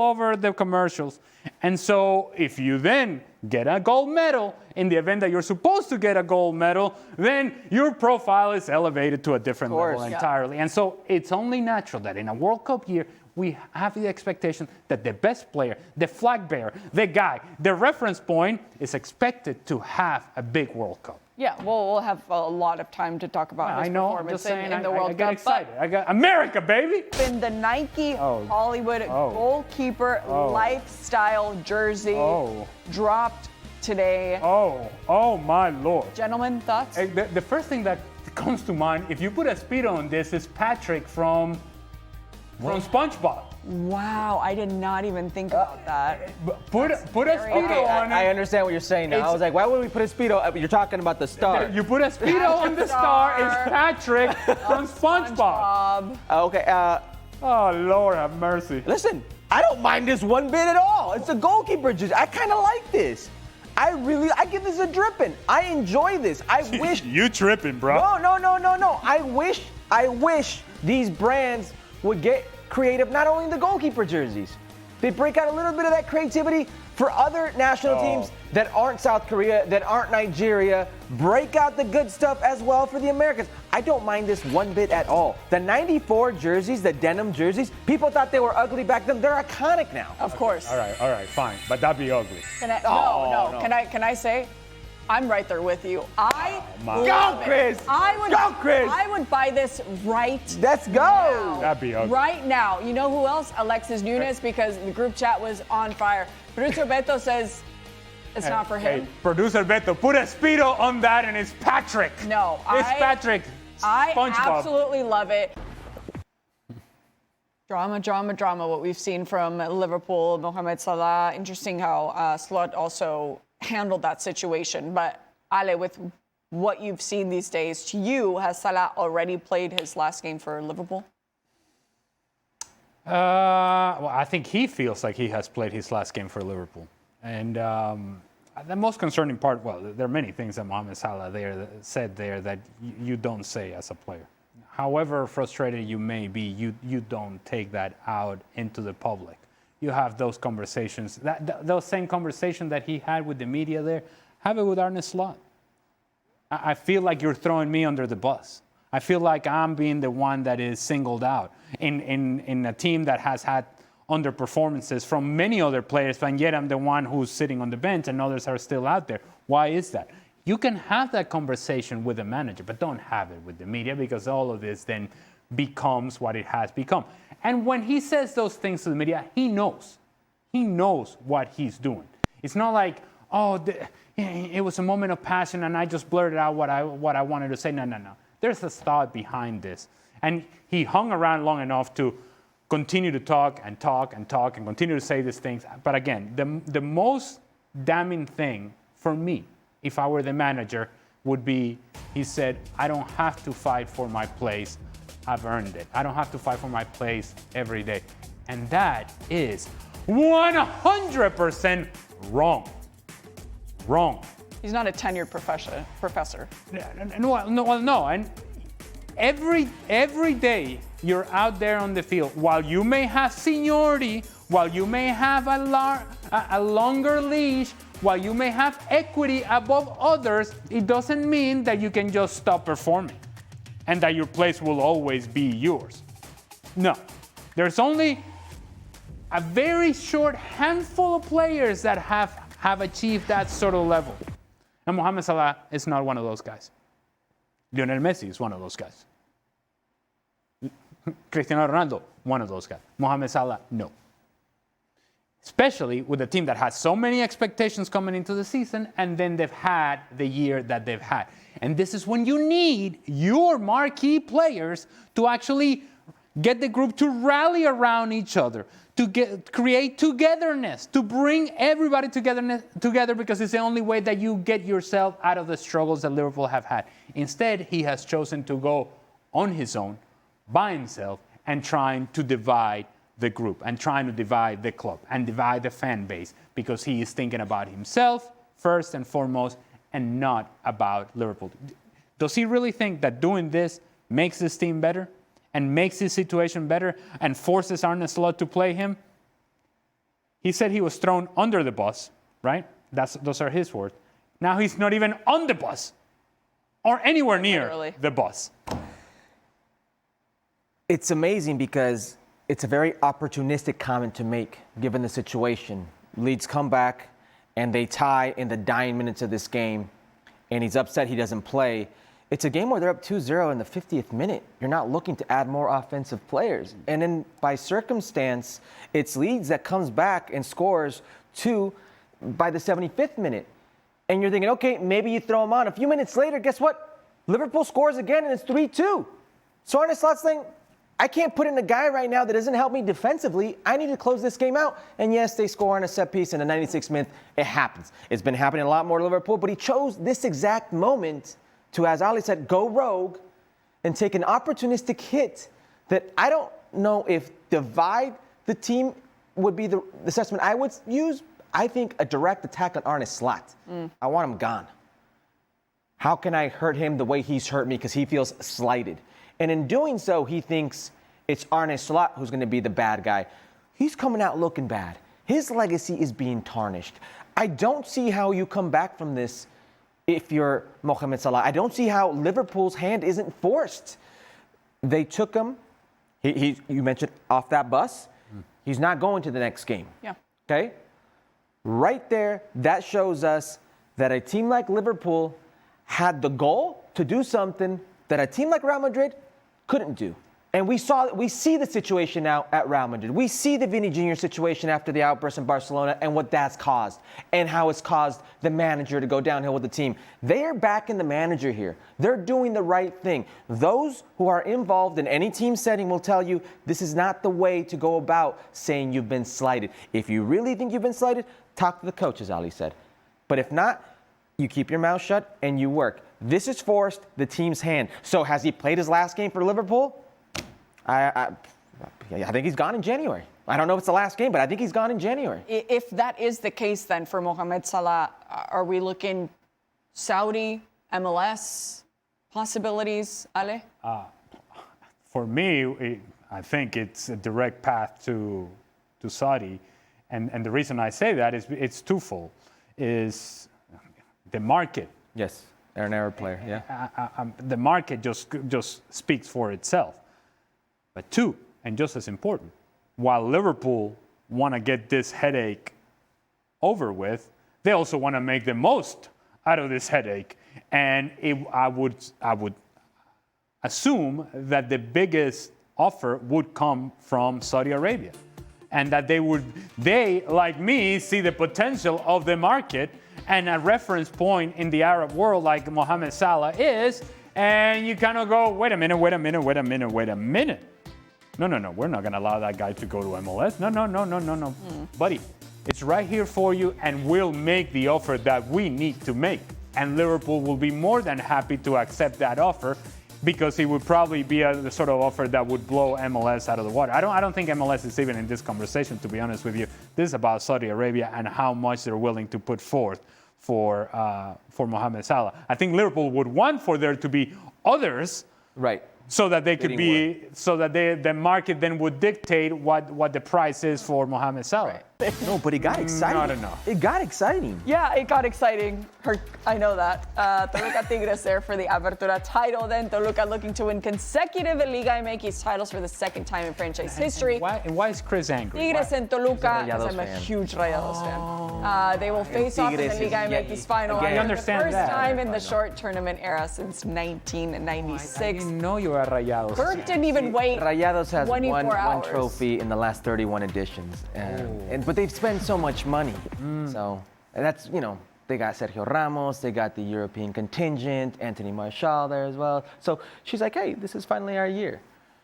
over the commercials. And so if you then get a gold medal in the event that you're supposed to get a gold medal, then your profile is elevated to a different level entirely. And so it's only natural that in a World Cup year, we have the expectation that the best player, the flag bearer, the guy, the reference point is expected to have a big World Cup. Yeah, well, we'll have a lot of time to talk about his performance in the World Cup. I got excited. I got America, baby! In the Nike Hollywood goalkeeper lifestyle jersey dropped today. Oh my Lord. Gentlemen, thoughts? The first thing that comes to mind, if you put a Speedo on this, is Patrick from SpongeBob. Wow, I did not even think about that. Put a Speedo on it. I understand what you're saying now. I was like, why would we put a Speedo? You're talking about the star. You put a Speedo on the star. It's Patrick from SpongeBob. Okay. Oh, Lord have mercy. Listen, I don't mind this one bit at all. It's a goalkeeper jersey. I kind of like this. I give this a Drippin. I enjoy this. I wish. You tripping, bro. No. I wish these brands would get creative, not only in the goalkeeper jerseys. They break out a little bit of that creativity for other national teams that aren't South Korea, that aren't Nigeria. Break out the good stuff as well for the Americans. I don't mind this one bit at all. The 94 jerseys, the denim jerseys, people thought they were ugly back then. They're iconic now. Of course. All right, fine. But that'd be ugly. No. Can I say? I'm right there with you. Go, Chris! I would buy this right Let's go! now. That'd be ugly. Right now. You know who else? Alexis Nunes, because the group chat was on fire. Producer Beto says it's not for him. Hey, producer Beto, put a Speedo on that and it's Patrick. No, it's Patrick. I SpongeBob. absolutely love it. Drama, what we've seen from Liverpool, Mohamed Salah. Interesting how Slot also handled that situation. But Ale, with what you've seen these days, to you, has Salah already played his last game for Liverpool? Well, I think he feels like he has played his last game for Liverpool. And the most concerning part, well, there are many things that Mohamed Salah said there that you don't say as a player. However frustrated you may be, you don't take that out into the public. You have those conversations, those same conversations that he had with the media there, have it with Arne Slot. I feel like you're throwing me under the bus. I feel like I'm being the one that is singled out in a team that has had underperformances from many other players, and yet I'm the one who's sitting on the bench and others are still out there. Why is that? You can have that conversation with the manager, but don't have it with the media, because all of this then becomes what it has become. And when he says those things to the media, he knows. He knows what he's doing. It's not like, it was a moment of passion and I just blurted out what I wanted to say. No. There's a thought behind this. And he hung around long enough to continue to talk and continue to say these things. But again, the most damning thing for me, if I were the manager, would be, he said, I don't have to fight for my place. I've earned it. I don't have to fight for my place every day. And that is 100% wrong. Wrong. He's not a tenured professor. No. And every day you're out there on the field, while you may have seniority, while you may have a longer leash, while you may have equity above others, it doesn't mean that you can just stop performing and that your place will always be yours. No. There's only a very short handful of players that have achieved that sort of level. And Mohamed Salah is not one of those guys. Lionel Messi is one of those guys. Cristiano Ronaldo, one of those guys. Mohamed Salah, no. Especially with a team that has so many expectations coming into the season, and then they've had the year that they've had. And this is when you need your marquee players to actually get the group to rally around each other, to create togetherness, to bring everybody together, because it's the only way that you get yourself out of the struggles that Liverpool have had. Instead, he has chosen to go on his own, by himself, and trying to divide the group, and trying to divide the club, and divide the fan base, because he is thinking about himself first and foremost, and not about Liverpool. Does he really think that doing this makes this team better? And makes his situation better and forces Arne Slot to play him? He said he was thrown under the bus, right? Those are his words. Now he's not even on the bus or anywhere near the bus. It's amazing because it's a very opportunistic comment to make given the situation. Leeds come back and they tie in the dying minutes of this game, and he's upset he doesn't play. It's a game where they're up 2-0 in the 50th minute. You're not looking to add more offensive players. And then by circumstance, it's Leeds that comes back and scores 2 by the 75th minute. And you're thinking, okay, maybe you throw him on. A few minutes later, guess what? Liverpool scores again and it's 3-2. So Arne Slot's saying, I can't put in a guy right now that doesn't help me defensively. I need to close this game out. And yes, they score on a set piece in the 96th minute. It happens. It's been happening a lot more to Liverpool, but he chose this exact moment to, as Ali said, go rogue and take an opportunistic hit that I don't know if divide the team would be the assessment I would use. I think a direct attack on Arne Slot. I want him gone. How can I hurt him the way he's hurt me, because he feels slighted? And in doing so, he thinks it's Arne Slot who's going to be the bad guy. He's coming out looking bad. His legacy is being tarnished. I don't see how you come back from this if you're Mohamed Salah. I don't see how Liverpool's hand isn't forced. They took him. You mentioned off that bus. He's not going to the next game. Yeah. Okay? Right there, that shows us that a team like Liverpool had the goal to do something that a team like Real Madrid couldn't do. And we see the situation now at Real Madrid. We see the Vini Jr. situation after the outburst in Barcelona and what that's caused and how it's caused the manager to go downhill with the team. They are backing the manager here. They're doing the right thing. Those who are involved in any team setting will tell you this is not the way to go about saying you've been slighted. If you really think you've been slighted, talk to the coach, as Ali said. But if not, you keep your mouth shut and you work. This is forced the team's hand. So has he played his last game for Liverpool? I think he's gone in January. I don't know if it's the last game, but I think he's gone in January. If that is the case, then for Mohamed Salah, are we looking Saudi, MLS possibilities, Ale? For me, I think it's a direct path to Saudi. And the reason I say that is it's twofold. Is the market. Yes, they're an Arab player, yeah. The market just speaks for itself. But two, and just as important, while Liverpool want to get this headache over with, they also want to make the most out of this headache. And I would assume that the biggest offer would come from Saudi Arabia. And that they, like me, see the potential of the market and a reference point in the Arab world like Mohamed Salah is, and you kind of go, wait a minute. No, we're not going to allow that guy to go to MLS. No. Buddy, it's right here for you, and we'll make the offer that we need to make. And Liverpool will be more than happy to accept that offer because it would probably be the sort of offer that would blow MLS out of the water. I don't think MLS is even in this conversation, to be honest with you. This is about Saudi Arabia and how much they're willing to put forth for Mohamed Salah. I think Liverpool would want for there to be others. Right. So that they could be, so that the market then would dictate what the price is for Mohamed Salah. Right. No, but it got exciting. Not enough. It got exciting. Yeah, it got exciting. I know that. Toluca Tigres there for the Apertura title. Then Toluca looking to win consecutive Liga MX titles for the second time in franchise history. Why is Chris angry? Tigres and Toluca, He's a because I'm a fan. huge Rayados fan. They will face off in the Tigres Liga is- MX final. again, I understand the first that. time in the short tournament era since 1996. I didn't know you were a Rayados. Kirk didn't even wait Rayados has 24 one hours. trophy in the last 31 editions. But they've spent so much money. So that's, they got Sergio Ramos, they got the European contingent, Anthony Martial there as well. So she's like, hey, this is finally our year.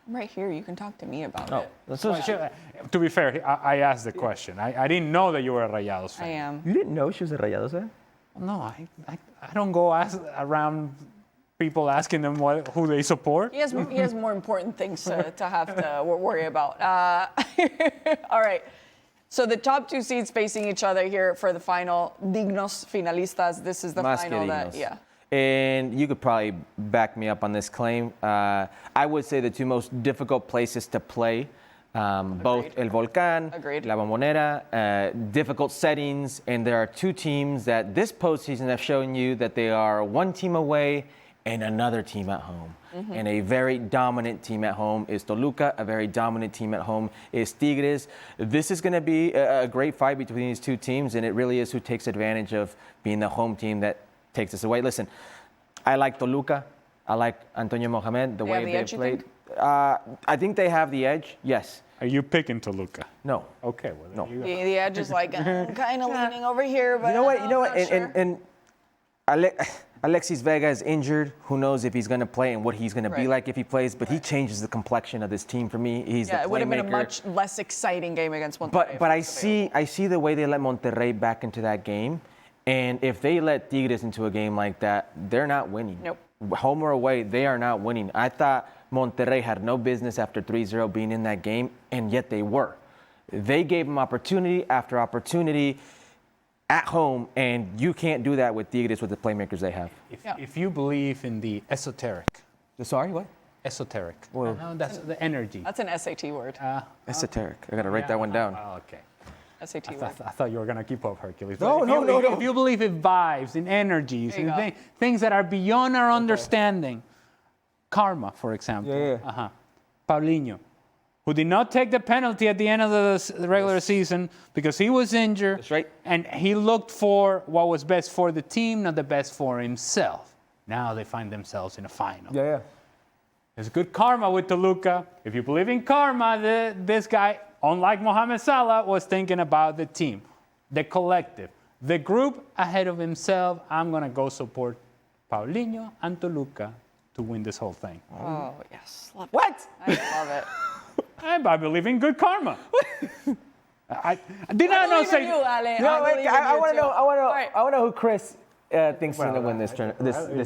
I'm right here. You can talk to me about it. To be fair, I asked the question. I didn't know that you were a Rayados fan. I am. You didn't know she was a Rayados fan? No, I don't go around people asking them who they support. He has more important things to have to worry about. All right. So the top two seeds facing each other here for the final. Dignos finalistas. This is the Más final que that, dignos. yeah. And you could probably back me up on this claim. I would say the two most difficult places to play, both El Volcán, Agreed. La Bombonera, difficult settings. And there are two teams that this postseason have shown you that they are one team away and another team at home. And a very dominant team at home is Toluca. A very dominant team at home is Tigres. This is going to be a great fight between these two teams, and it really is who takes advantage of being the home team that takes us away. Listen, I like Toluca. I like Antonio Mohamed, the way they played. I think they have the edge, yes. Are you picking Toluca? No. Okay, well, No. The edge is like, I'm kind of leaning over here, but You know what? I'm not sure. And Alexis Vega is injured. Who knows if he's going to play and what he's going to be Right. like if he plays, but he changes the complexion of this team for me. He's the Yeah, it would have been a playmaker. much less exciting game against Monterrey. But I see the way they let Monterrey back into that game, and if they let Tigres into a game like that, they're not winning. Nope. Home or away, they are not winning. I thought Monterrey had no business after 3-0 being in that game, and yet they were. They gave them opportunity after opportunity at home, and you can't do that with Tigres with the playmakers they have. If you believe in the esoteric, Sorry, what? esoteric. Well, No, that's the energy. That's an SAT word. Esoteric. I got to write that one down. Okay. SAT I word. thought you were going to keep up, Herculez. No, If you believe in vibes, in energies, There you in go. things that are beyond our understanding, karma, for example. Yeah. Paulinho, who did not take the penalty at the end of the regular season because he was injured. That's right. And he looked for what was best for the team, not the best for himself. Now they find themselves in a final. Yeah. There's good karma with Toluca. If you believe in karma, this guy, unlike Mohamed Salah, was thinking about the team, the collective, the group ahead of himself. I'm going to go support Paulinho and Toluca to win this whole thing. Oh, yes. Love it. What? I love it. And I believe in good karma. I did not know believe in you, Ale. No, believe in I you want to too. know. All right. I want to know who Chris thinks is going to win this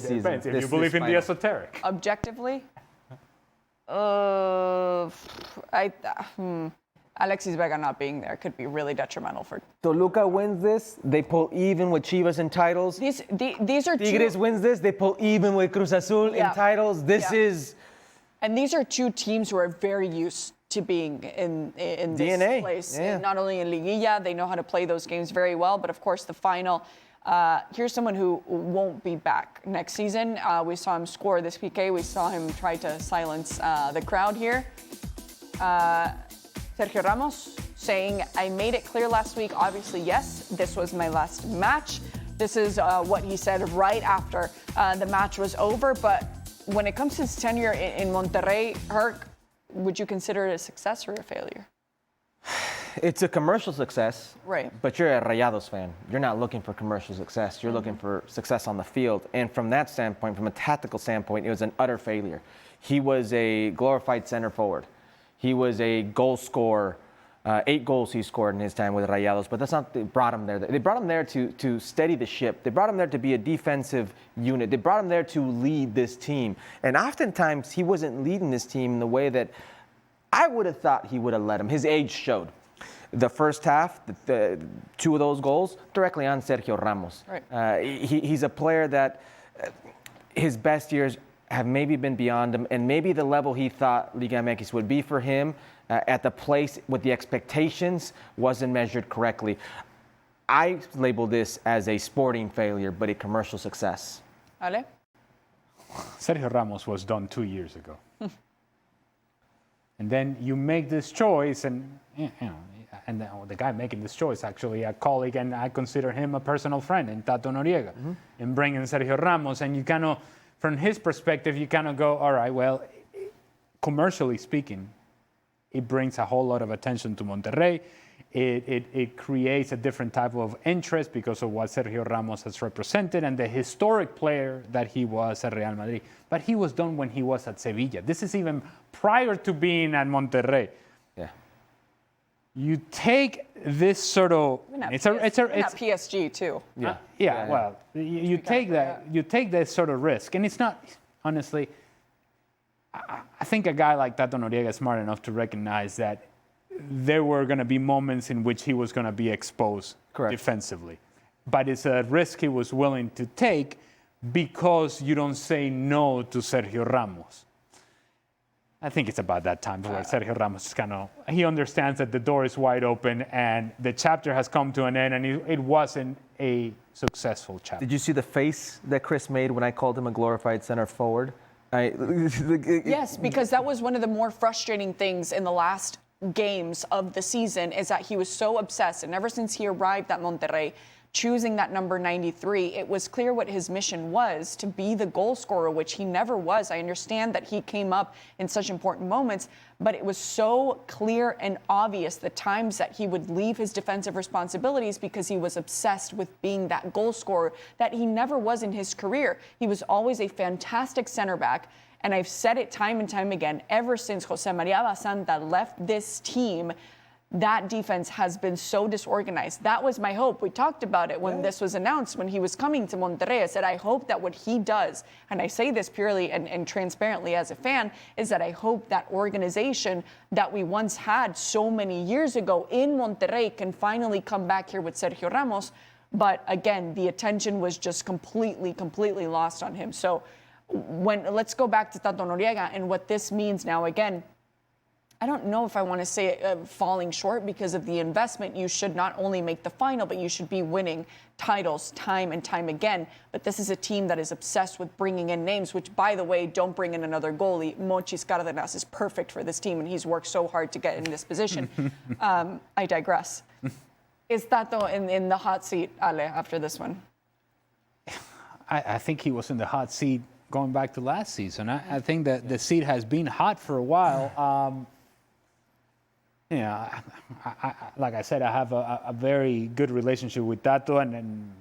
season. Depends. If you believe in the esoteric. Objectively, Alexis Vega not being there could be really detrimental for. Toluca wins this, they pull even with Chivas in titles. These are Tigres two, wins this, they pull even with Cruz Azul Yeah. in titles. This Yeah. is and these are two teams who are very used to being in this DNA, place. yeah. And not only in Liguilla, they know how to play those games very well, but of course the final. Here's someone who won't be back next season. We saw him score this PK. We saw him try to silence the crowd here. Sergio Ramos saying, I made it clear last week, obviously, yes, this was my last match. This is what he said right after the match was over. But when it comes to his tenure in Monterrey, Herc, would you consider it a success or a failure? it's a commercial success. Right. But you're a Rayados fan. You're not looking for commercial success. You're looking for success on the field. And from that standpoint, from a tactical standpoint, it was an utter failure. He was a glorified center forward. He was a goal scorer. 8 goals he scored in his time with Rayados, but that's not they brought him there. They brought him there to steady the ship. They brought him there to be a defensive unit. They brought him there to lead this team. And oftentimes he wasn't leading this team in the way that I would have thought he would have led him. His age showed. The first half, the 2 of those goals, directly on Sergio Ramos. Right. He's a player that his best years have maybe been beyond him, and maybe the level he thought Liga MX would be for him at the place with the expectations wasn't measured correctly. I label this as a sporting failure, but a commercial success. Ale? Sergio Ramos was done 2 years ago. And then you make this choice, and and the guy making this choice, actually a colleague, and I consider him a personal friend, in Tato Noriega, in bringing Sergio Ramos. And you kind of, from his perspective, you kind of go, all right, well, commercially speaking, it brings a whole lot of attention to Monterrey. It creates a different type of interest because of what Sergio Ramos has represented and the historic player that he was at Real Madrid. But he was done when he was at Sevilla. This is even prior to being at Monterrey. Yeah. You take this sort of It's at PSG too. Yeah. well, you take that, you take that sort of risk, and it's not, honestly, I think a guy like Tato Noriega is smart enough to recognize that there were going to be moments in which he was going to be exposed defensively. But it's a risk he was willing to take because you don't say no to Sergio Ramos. I think it's about that time where Sergio Ramos is kind of, he understands that the door is wide open and the chapter has come to an end, and it wasn't a successful chapter. Did you see the face that Chris made when I called him a glorified center forward? Yes, because that was one of the more frustrating things in the last games of the season, is that he was so obsessed, and ever since he arrived at Monterrey, choosing that number 93, it was clear what his mission was, to be the goal scorer, which he never was. I understand that he came up in such important moments, but it was so clear and obvious the times that he would leave his defensive responsibilities because he was obsessed with being that goal scorer that he never was in his career. He was always a fantastic center back. And I've said it time and time again, ever since Jose Maria Basanta left this team, that defense has been so disorganized. That was my hope. We talked about it when this was announced, when he was coming to Monterrey. I said, I hope that what he does, and I say this purely and transparently as a fan, is that I hope that organization that we once had so many years ago in Monterrey can finally come back here with Sergio Ramos. But again, the attention was just completely lost on him. So Let's go back to Tato Noriega and what this means now. Again, I don't know if I want to say falling short because of the investment. You should not only make the final, but you should be winning titles time and time again. But this is a team that is obsessed with bringing in names, which, by the way, don't bring in another goalie. Mochis Cárdenas is perfect for this team, and he's worked so hard to get in this position. I digress. Is Tato in the hot seat, Ale, after this one? I think he was in the hot seat going back to last season. I think that the seat has been hot for a while. Like I said, I have a very good relationship with Tato, and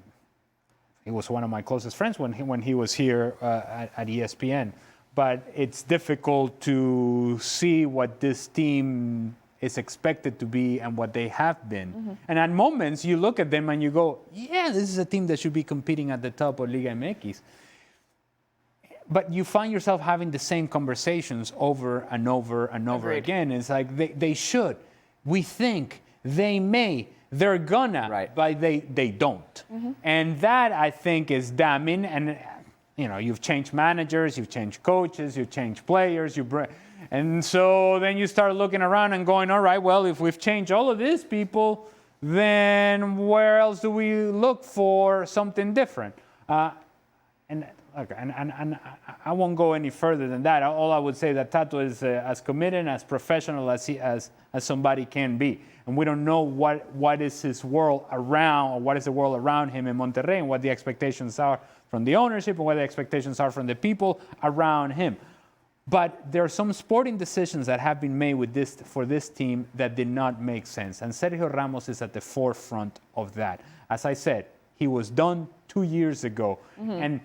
he was one of my closest friends when he was here at ESPN. But it's difficult to see what this team is expected to be and what they have been. Mm-hmm. And at moments, you look at them and you go, yeah, this is a team that should be competing at the top of Liga MX. But you find yourself having the same conversations over and over and over again. It's like they should. We think. They may. They're gonna. Right. But they don't. Mm-hmm. And that, I think, is damning. And, you've changed managers, you've changed coaches, you've changed players. And so then you start looking around and going, all right, well, if we've changed all of these people, then where else do we look for something different? And I won't go any further than that. All I would say that Tato is as committed and as professional as somebody can be. And we don't know what is his world around, or what is the world around him in Monterrey, and what the expectations are from the ownership and what the expectations are from the people around him. But there are some sporting decisions that have been made for this team that did not make sense. And Sergio Ramos is at the forefront of that. As I said, he was done 2 years ago. Mm-hmm.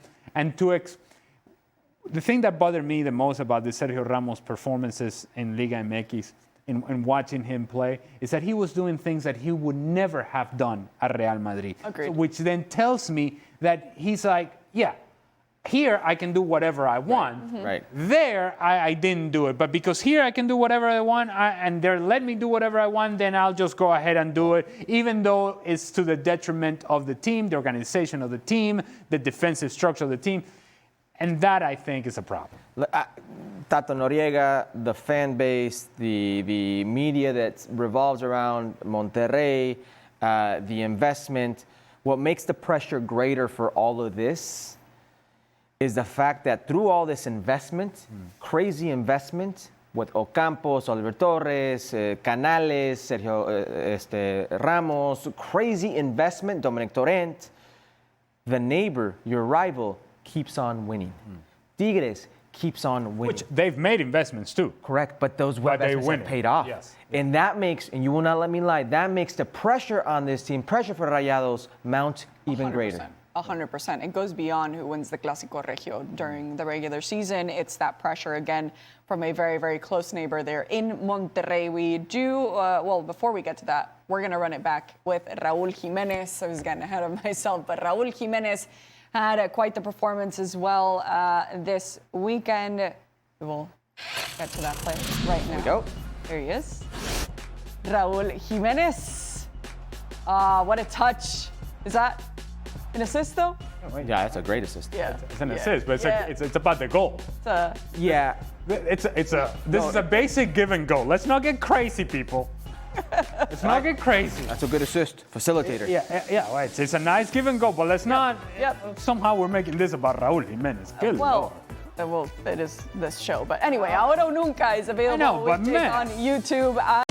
The thing that bothered me the most about the Sergio Ramos performances in Liga MX, in watching him play, is that he was doing things that he would never have done at Real Madrid. Agreed. So, which then tells me that he's like, yeah, here I can do whatever I want. Right. Mm-hmm. Right. There I didn't do it, but because here I can do whatever I want, and they let me do whatever I want, then I'll just go ahead and do it, even though it's to the detriment of the team, the organization of the team, the defensive structure of the team, and that I think is a problem. Tato Noriega, the fan base, the media that revolves around Monterrey, the investment, what makes the pressure greater for all of this is the fact that through all this investment, crazy investment, with Ocampos, Oliver Torres, Canales, Sergio Ramos, crazy investment, Dominic Torrent, the neighbor, your rival, keeps on winning. Tigres keeps on winning. Which they've made investments too. Correct, but those investments have paid off. Yes. And that makes, and you will not let me lie, that makes the pressure on this team, pressure for Rayados, mount even 100%. greater. 100%. It goes beyond who wins the Clásico Regio during the regular season. It's that pressure, again, from a very, very close neighbor there in Monterrey. We do, before we get to that, we're going to run it back with Raúl Jiménez. I was getting ahead of myself, but Raúl Jiménez had quite the performance as well this weekend. We'll get to that play right now. Here we go. There he is. Raúl Jiménez. What a touch. Is that an assist, though? Yeah, that's a great assist. Yeah. It's an assist, but it's about the goal. Yeah. This is a basic give and go. Let's not get crazy, people. Let's not get crazy. That's a good assist. Facilitator. Yeah. Well, it's a nice give and go, but let's not. Somehow we're making this about Raúl Jiménez. Good Lord. It is this show. But anyway, Ahora o Nunca is available on YouTube.